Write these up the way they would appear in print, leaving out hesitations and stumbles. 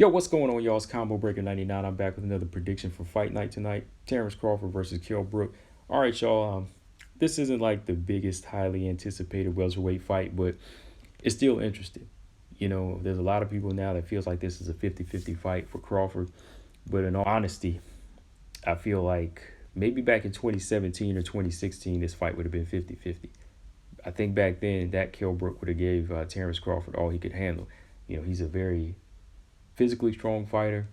Yo, what's going on, y'all? It's Combo Breaker 99. I'm back with another prediction for Fight Night tonight. Terence Crawford versus Kell Brook. All right, y'all. This isn't like the biggest, highly anticipated welterweight fight, but it's still interesting. You know, there's a lot of people now that feels like this is a 50-50 fight for Crawford. But in all honesty, I feel like maybe back in 2017 or 2016, this fight would have been 50-50. I think back then that Kell Brook would have gave Terence Crawford all he could handle. You know, he's a very physically strong fighter,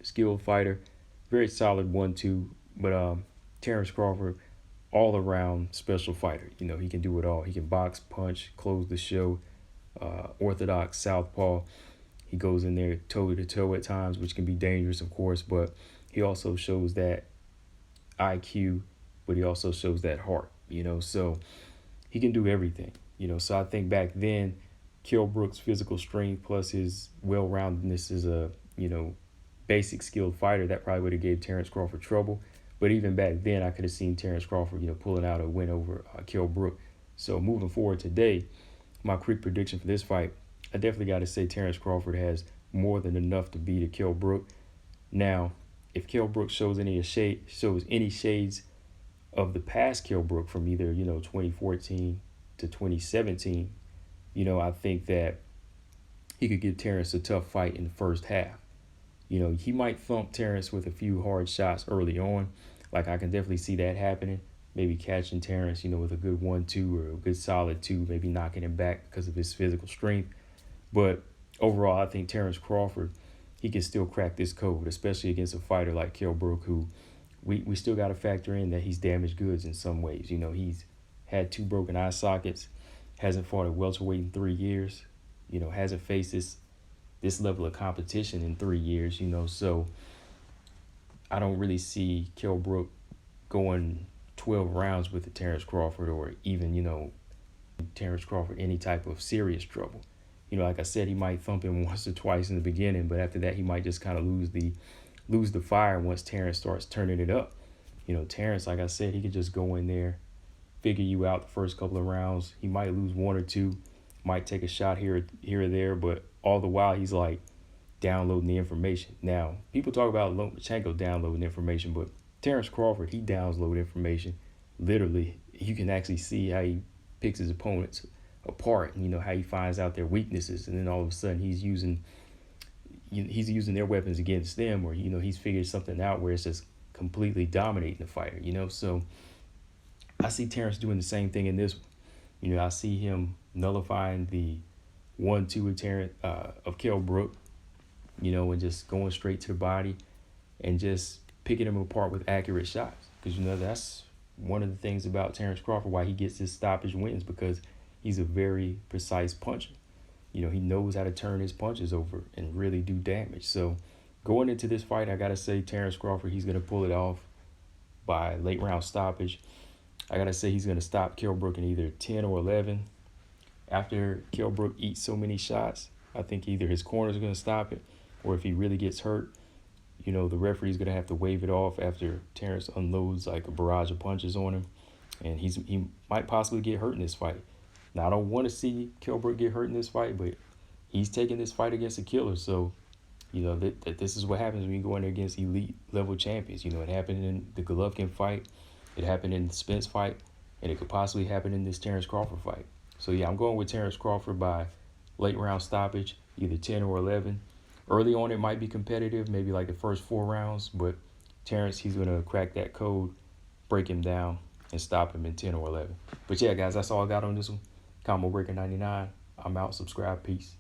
skilled fighter, very solid 1-2. But Terence Crawford, all around special fighter. You know, he can do it all. He can box, punch, close the show, orthodox southpaw. He goes in there toe to toe at times, which can be dangerous, of course. But he also shows that IQ, but he also shows that heart. You know, so he can do everything. You know, so I think back then, Kell Brook's physical strength plus his well-roundedness as a, basic skilled fighter, that probably would have gave Terence Crawford trouble. But even back then, I could have seen Terence Crawford, pulling out a win over Kell Brook. So moving forward today, my quick prediction for this fight, I definitely got to say Terence Crawford has more than enough to beat a Kell Brook. Now, if Kell Brook shows any shades of the past Kell Brook from either, 2014 to 2017, I think that he could give Terence a tough fight in the first half. He might thump Terence with a few hard shots early on. Like, I can definitely see that happening. Maybe catching Terence, with a good 1-2 or a good solid 2, maybe knocking him back because of his physical strength. But overall, I think Terence Crawford, he can still crack this code, especially against a fighter like Kell Brook, who we still got to factor in that he's damaged goods in some ways. He's had 2 broken eye sockets, hasn't fought a welterweight in 3 years, hasn't faced this level of competition in 3 years, so I don't really see Kell Brook going 12 rounds with the Terence Crawford or even, Terence Crawford any type of serious trouble. Like I said, he might thump him once or twice in the beginning, but after that he might just kind of lose the fire once Terence starts turning it up. Terence, like I said, he could just go in there, figure you out the first couple of rounds. He might lose 1 or 2, might take a shot here or there, but all the while he's like downloading the information. Now, people talk about Lomachenko downloading information, but Terence Crawford, he downloads information. Literally, you can actually see how he picks his opponents apart, how he finds out their weaknesses, and then all of a sudden he's using their weapons against them, or he's figured something out where it's just completely dominating the fighter. So I see Terence doing the same thing in this one. I see him nullifying the 1-2 of Kell Brook, and just going straight to the body and just picking him apart with accurate shots. Because, that's one of the things about Terence Crawford, why he gets his stoppage wins, because he's a very precise puncher. He knows how to turn his punches over and really do damage. So going into this fight, I got to say Terence Crawford, he's going to pull it off by late round stoppage. I got to say he's going to stop Kell Brook in either 10 or 11. After Kell Brook eats so many shots, I think either his corner is going to stop it, or if he really gets hurt, the referee's going to have to wave it off after Terence unloads like a barrage of punches on him, and he might possibly get hurt in this fight. Now, I don't want to see Kell Brook get hurt in this fight, but he's taking this fight against a killer, so that this is what happens when you go in there against elite level champions. It happened in the Golovkin fight, it happened in the Spence fight, and it could possibly happen in this Terence Crawford fight. So yeah, I'm going with Terence Crawford by late round stoppage, either 10 or 11. Early on, it might be competitive, maybe like the first 4 rounds, but Terence, he's going to crack that code, break him down, and stop him in 10 or 11. But yeah, guys, that's all I got on this one. Combo Breaker 99. I'm out. Subscribe. Peace.